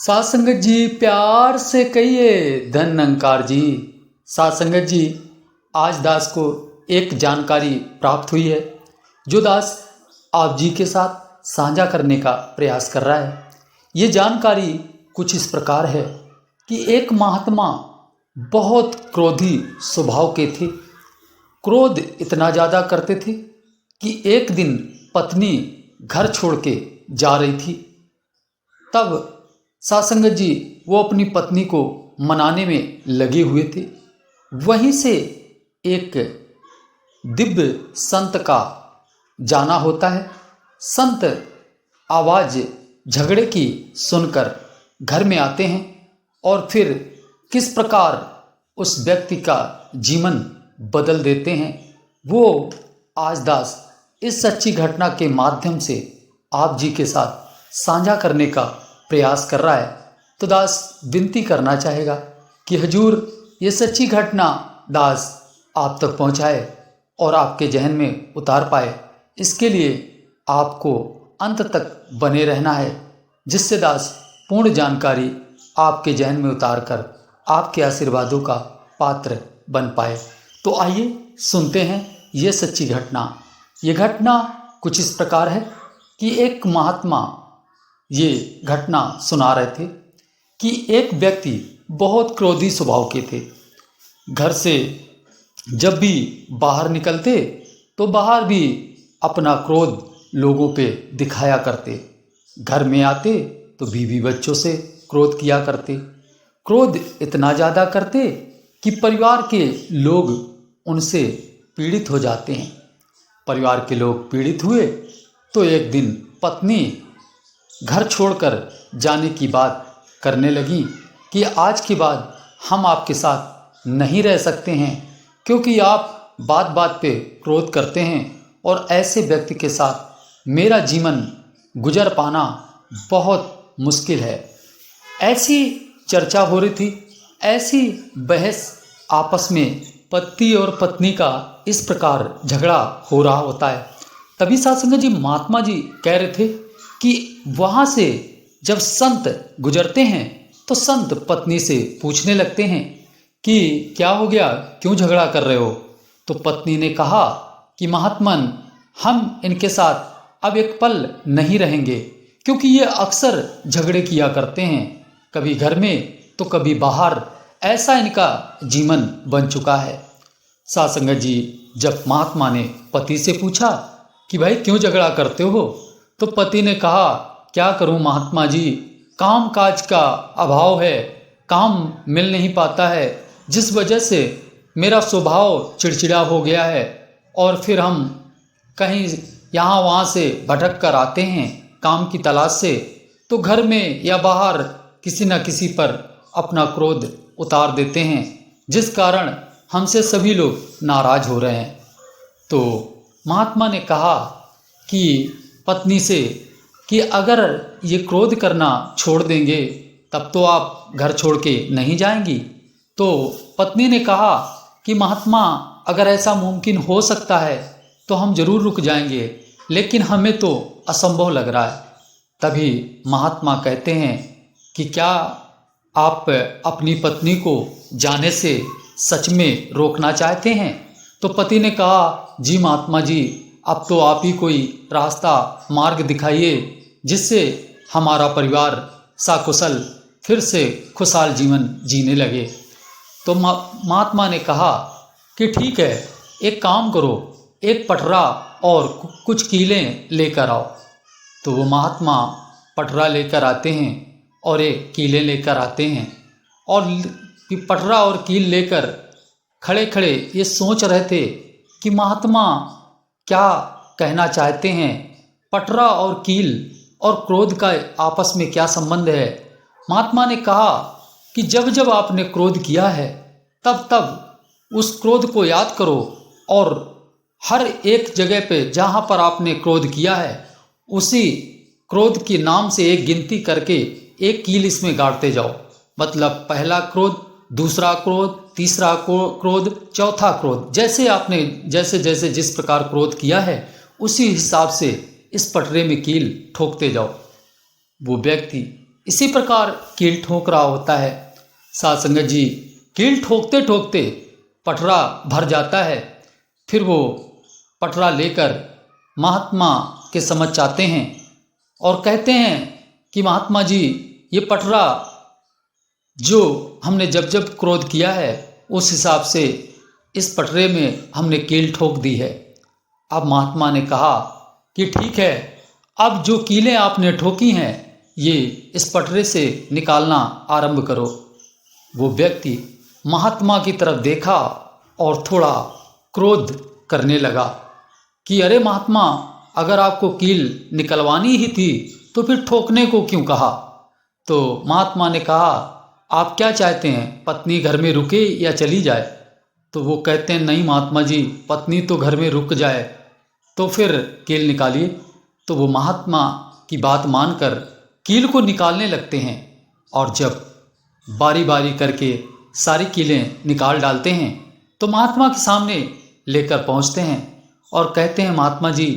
साथ संगत जी प्यार से कहिए धन अंकार जी। साथ संगत जी आज दास को एक जानकारी प्राप्त हुई है जो दास आप जी के साथ साझा करने का प्रयास कर रहा है। ये जानकारी कुछ इस प्रकार है कि एक महात्मा बहुत क्रोधी स्वभाव के थे। क्रोध इतना ज़्यादा करते थे कि एक दिन पत्नी घर छोड़ के जा रही थी, तब सासंगत जी वो अपनी पत्नी को मनाने में लगे हुए थे। वहीं से एक दिव्य संत का जाना होता है। संत आवाज़ झगड़े की सुनकर घर में आते हैं और फिर किस प्रकार उस व्यक्ति का जीवन बदल देते हैं वो आज दास इस सच्ची घटना के माध्यम से आप जी के साथ साझा करने का प्रयास कर रहा है। तो दास विनती करना चाहेगा कि हजूर ये सच्ची घटना दास आप तक पहुंचाए और आपके जहन में उतार पाए। इसके लिए आपको अंत तक बने रहना है, जिससे दास पूर्ण जानकारी आपके जहन में उतार कर आपके आशीर्वादों का पात्र बन पाए। तो आइए सुनते हैं ये सच्ची घटना। ये घटना कुछ इस प्रकार है कि एक महात्मा ये घटना सुना रहे थे कि एक व्यक्ति बहुत क्रोधी स्वभाव के थे। घर से जब भी बाहर निकलते तो बाहर भी अपना क्रोध लोगों पे दिखाया करते। घर में आते तो बीवी बच्चों से क्रोध किया करते। क्रोध इतना ज़्यादा करते कि परिवार के लोग उनसे पीड़ित हो जाते हैं। परिवार के लोग पीड़ित हुए तो एक दिन पत्नी घर छोड़कर जाने की बात करने लगी कि आज के बाद हम आपके साथ नहीं रह सकते हैं, क्योंकि आप बात बात पे क्रोध करते हैं और ऐसे व्यक्ति के साथ मेरा जीवन गुजर पाना बहुत मुश्किल है। ऐसी चर्चा हो रही थी, ऐसी बहस आपस में पति और पत्नी का इस प्रकार झगड़ा हो रहा होता है। तभी साधुसंगत जी महात्मा जी कह रहे थे कि वहाँ से जब संत गुजरते हैं तो संत पत्नी से पूछने लगते हैं कि क्या हो गया, क्यों झगड़ा कर रहे हो। तो पत्नी ने कहा कि महात्मन हम इनके साथ अब एक पल नहीं रहेंगे, क्योंकि ये अक्सर झगड़े किया करते हैं, कभी घर में तो कभी बाहर। ऐसा इनका जीवन बन चुका है। साध संगत जी जब महात्मा ने पति से पूछा कि भाई क्यों झगड़ा करते हो, तो पति ने कहा क्या करूं महात्मा जी, काम काज का अभाव है, काम मिल नहीं पाता है, जिस वजह से मेरा स्वभाव चिड़चिड़ा हो गया है और फिर हम कहीं यहाँ वहाँ से भटक कर आते हैं काम की तलाश से, तो घर में या बाहर किसी न किसी पर अपना क्रोध उतार देते हैं, जिस कारण हमसे सभी लोग नाराज हो रहे हैं। तो महात्मा ने कहा कि पत्नी से कि अगर ये क्रोध करना छोड़ देंगे तब तो आप घर छोड़ के नहीं जाएंगी। तो पत्नी ने कहा कि महात्मा अगर ऐसा मुमकिन हो सकता है तो हम जरूर रुक जाएंगे, लेकिन हमें तो असंभव लग रहा है। तभी महात्मा कहते हैं कि क्या आप अपनी पत्नी को जाने से सच में रोकना चाहते हैं। तो पति ने कहा जी महात्मा जी, अब तो आप ही कोई रास्ता मार्ग दिखाइए जिससे हमारा परिवार सकुशल फिर से खुशहाल जीवन जीने लगे। तो महात्मा ने कहा कि ठीक है, एक काम करो, एक पटरा और कुछ कीलें लेकर आओ। तो वो महात्मा पटरा लेकर आते हैं और एक कीलें लेकर आते हैं और पटरा और कील लेकर खड़े खड़े ये सोच रहे थे कि महात्मा क्या कहना चाहते हैं, पटरा और कील और क्रोध का आपस में क्या संबंध है। महात्मा ने कहा कि जब जब आपने क्रोध किया है तब तब उस क्रोध को याद करो और हर एक जगह पे जहाँ पर आपने क्रोध किया है उसी क्रोध के नाम से एक गिनती करके एक कील इसमें गाड़ते जाओ। मतलब पहला क्रोध, दूसरा क्रोध, तीसरा क्रोध, चौथा क्रोध, जैसे आपने जैसे जैसे जिस प्रकार क्रोध किया है उसी हिसाब से इस पटरे में कील ठोकते जाओ। वो व्यक्ति इसी प्रकार कील ठोक रहा होता है। साध संगत जी, कील ठोकते ठोकते पटरा भर जाता है। फिर वो पटरा लेकर महात्मा के समक्ष आते हैं और कहते हैं कि महात्मा जी, ये पटरा जो हमने जब जब क्रोध किया है उस हिसाब से इस पटरे में हमने कील ठोक दी है। अब महात्मा ने कहा कि ठीक है, अब जो कीलें आपने ठोकी हैं ये इस पटरे से निकालना आरंभ करो। वो व्यक्ति महात्मा की तरफ देखा और थोड़ा क्रोध करने लगा कि अरे महात्मा, अगर आपको कील निकलवानी ही थी तो फिर ठोकने को क्यों कहा। तो महात्मा ने कहा, आप क्या चाहते हैं, पत्नी घर में रुके या चली जाए। तो वो कहते हैं, नहीं महात्मा जी, पत्नी तो घर में रुक जाए तो फिर कील निकालिए। तो वो महात्मा की बात मानकर कील को निकालने लगते हैं और जब बारी बारी करके सारी कीलें निकाल डालते हैं तो महात्मा के सामने लेकर पहुंचते हैं और कहते हैं, महात्मा जी,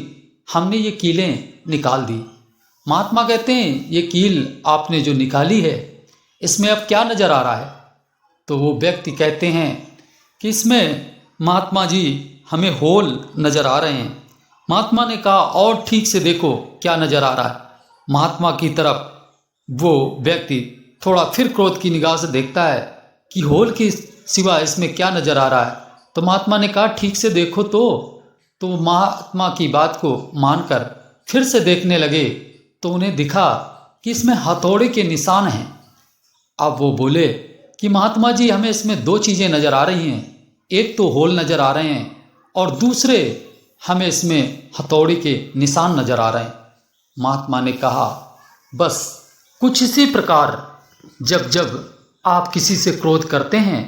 हमने ये कीलें निकाल दी। महात्मा कहते हैं, ये कील आपने जो निकाली है इसमें अब क्या नज़र आ रहा है। तो वो व्यक्ति कहते हैं कि इसमें महात्मा जी हमें होल नज़र आ रहे हैं। महात्मा ने कहा, और ठीक से देखो क्या नज़र आ रहा है। महात्मा की तरफ वो व्यक्ति थोड़ा फिर क्रोध की निगाह से देखता है कि होल के सिवा इसमें क्या नज़र आ रहा है। तो महात्मा ने कहा, ठीक से देखो। तो महात्मा की बात को मानकर फिर से देखने लगे तो उन्हें दिखा कि इसमें हथौड़े के निशान हैं। अब वो बोले कि महात्मा जी, हमें इसमें दो चीज़ें नज़र आ रही हैं, एक तो होल नज़र आ रहे हैं और दूसरे हमें इसमें हथौड़े के निशान नज़र आ रहे हैं। महात्मा ने कहा, बस कुछ इसी प्रकार जब जब आप किसी से क्रोध करते हैं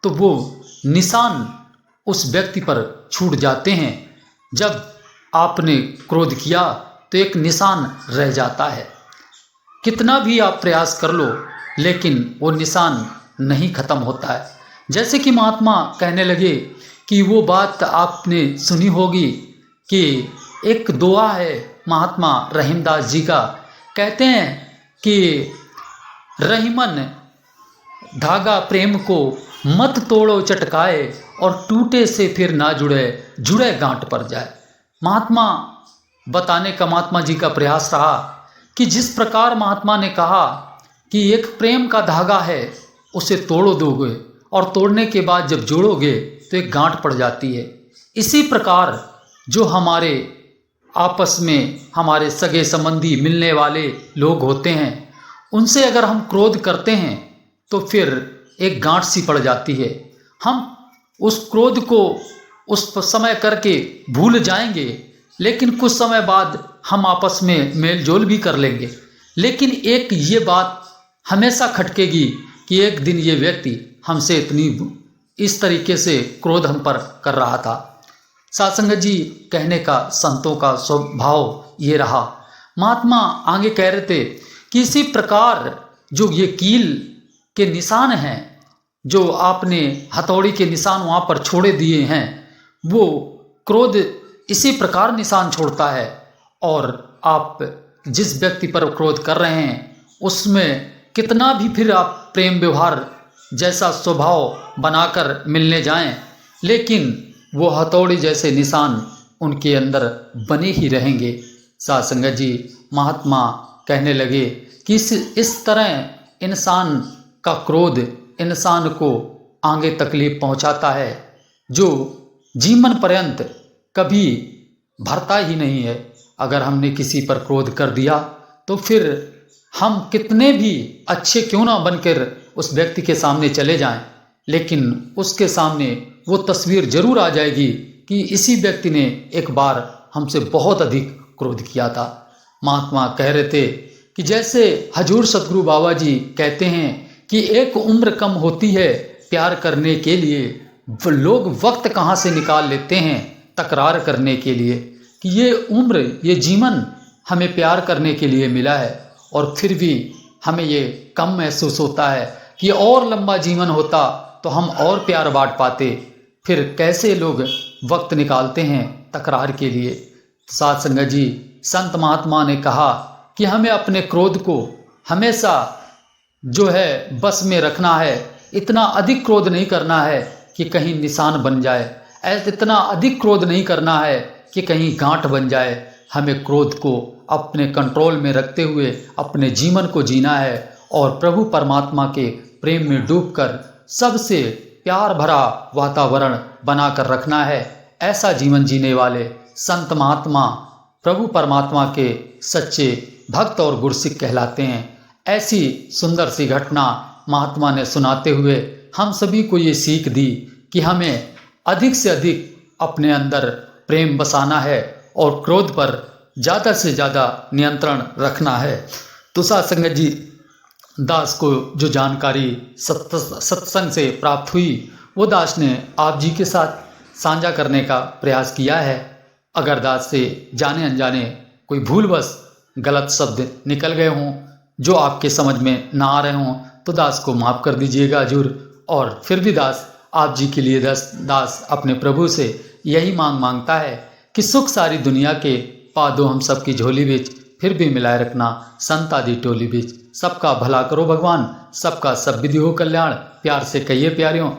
तो वो निशान उस व्यक्ति पर छूट जाते हैं। जब आपने क्रोध किया तो एक निशान रह जाता है। कितना भी आप प्रयास कर लो लेकिन वो निशान नहीं खत्म होता है। जैसे कि महात्मा कहने लगे कि वो बात आपने सुनी होगी कि एक दुआ है महात्मा रहीमदास जी का, कहते हैं कि रहीमन धागा प्रेम को मत तोड़ो चटकाए और टूटे से फिर ना जुड़े, जुड़े गांठ पर जाए। महात्मा बताने का महात्मा जी का प्रयास रहा कि जिस प्रकार महात्मा ने कहा कि एक प्रेम का धागा है, उसे तोड़ो दोगे और तोड़ने के बाद जब जोड़ोगे तो एक गांठ पड़ जाती है। इसी प्रकार जो हमारे आपस में हमारे सगे संबंधी मिलने वाले लोग होते हैं, उनसे अगर हम क्रोध करते हैं तो फिर एक गांठ सी पड़ जाती है। हम उस क्रोध को उस समय करके भूल जाएंगे, लेकिन कुछ समय बाद हम आपस में मेल जोल भी कर लेंगे। लेकिन एक ये बात हमेशा खटकेगी कि एक दिन ये व्यक्ति हमसे इस तरीके से क्रोध हम पर कर रहा था। साध संगत जी, कहने का संतों का स्वभाव ये रहा। महात्मा आगे कह रहे थे कि इसी प्रकार जो ये कील के निशान हैं, जो आपने हथौड़ी के निशान वहाँ पर छोड़े दिए हैं, वो क्रोध इसी प्रकार निशान छोड़ता है। और आप जिस व्यक्ति पर क्रोध कर रहे हैं उसमें कितना भी फिर आप प्रेम व्यवहार जैसा स्वभाव बनाकर मिलने जाएं, लेकिन वो हथौड़ी जैसे निशान उनके अंदर बने ही रहेंगे। साध संगत जी, महात्मा कहने लगे कि इस तरह इंसान का क्रोध इंसान को आगे तकलीफ पहुंचाता है, जो जीवन पर्यंत कभी भरता ही नहीं है। अगर हमने किसी पर क्रोध कर दिया तो फिर हम कितने भी अच्छे क्यों ना बनकर उस व्यक्ति के सामने चले जाएं, लेकिन उसके सामने वो तस्वीर जरूर आ जाएगी कि इसी व्यक्ति ने एक बार हमसे बहुत अधिक क्रोध किया था। महात्मा कह रहे थे कि जैसे हजूर सतगुरु बाबा जी कहते हैं कि एक उम्र कम होती है प्यार करने के लिए, लोग वक्त कहाँ से निकाल लेते हैं तकरार करने के लिए, कि ये उम्र ये जीवन हमें प्यार करने के लिए मिला है और फिर भी हमें ये कम महसूस होता है कि और लंबा जीवन होता तो हम और प्यार बांट पाते। फिर कैसे लोग वक्त निकालते हैं तकरार के लिए। साध संगत जी, संत महात्मा ने कहा कि हमें अपने क्रोध को हमेशा जो है बस में रखना है, इतना अधिक क्रोध नहीं करना है कि कहीं निशान बन जाए, इतना अधिक क्रोध नहीं करना है कि कहीं गांठ बन जाए। हमें क्रोध को अपने कंट्रोल में रखते हुए अपने जीवन को जीना है और प्रभु परमात्मा के प्रेम में डूबकर सबसे प्यार भरा वातावरण बनाकर रखना है। ऐसा जीवन जीने वाले संत महात्मा प्रभु परमात्मा के सच्चे भक्त और गुरसिक कहलाते हैं। ऐसी सुंदर सी घटना महात्मा ने सुनाते हुए हम सभी को ये सीख दी कि हमें अधिक से अधिक अपने अंदर प्रेम बसाना है और क्रोध पर ज़्यादा से ज़्यादा नियंत्रण रखना है। तो साध संगत जी, दास को जो जानकारी सत्संग से प्राप्त हुई वो दास ने आप जी के साथ साझा करने का प्रयास किया है। अगर दास से जाने अनजाने कोई भूलवश गलत शब्द निकल गए हों जो आपके समझ में ना आ रहे हों तो दास को माफ़ कर दीजिएगा जरूर। और फिर भी दास आप जी के लिए दास अपने प्रभु से यही मांगता है कि सुख सारी दुनिया के पा दो हम सबकी झोली बिच, फिर भी मिलाए रखना संत आदि टोली बिच। सबका भला करो भगवान, सबका सब विधि हो कल्याण, प्यार से कहिए प्यारियों।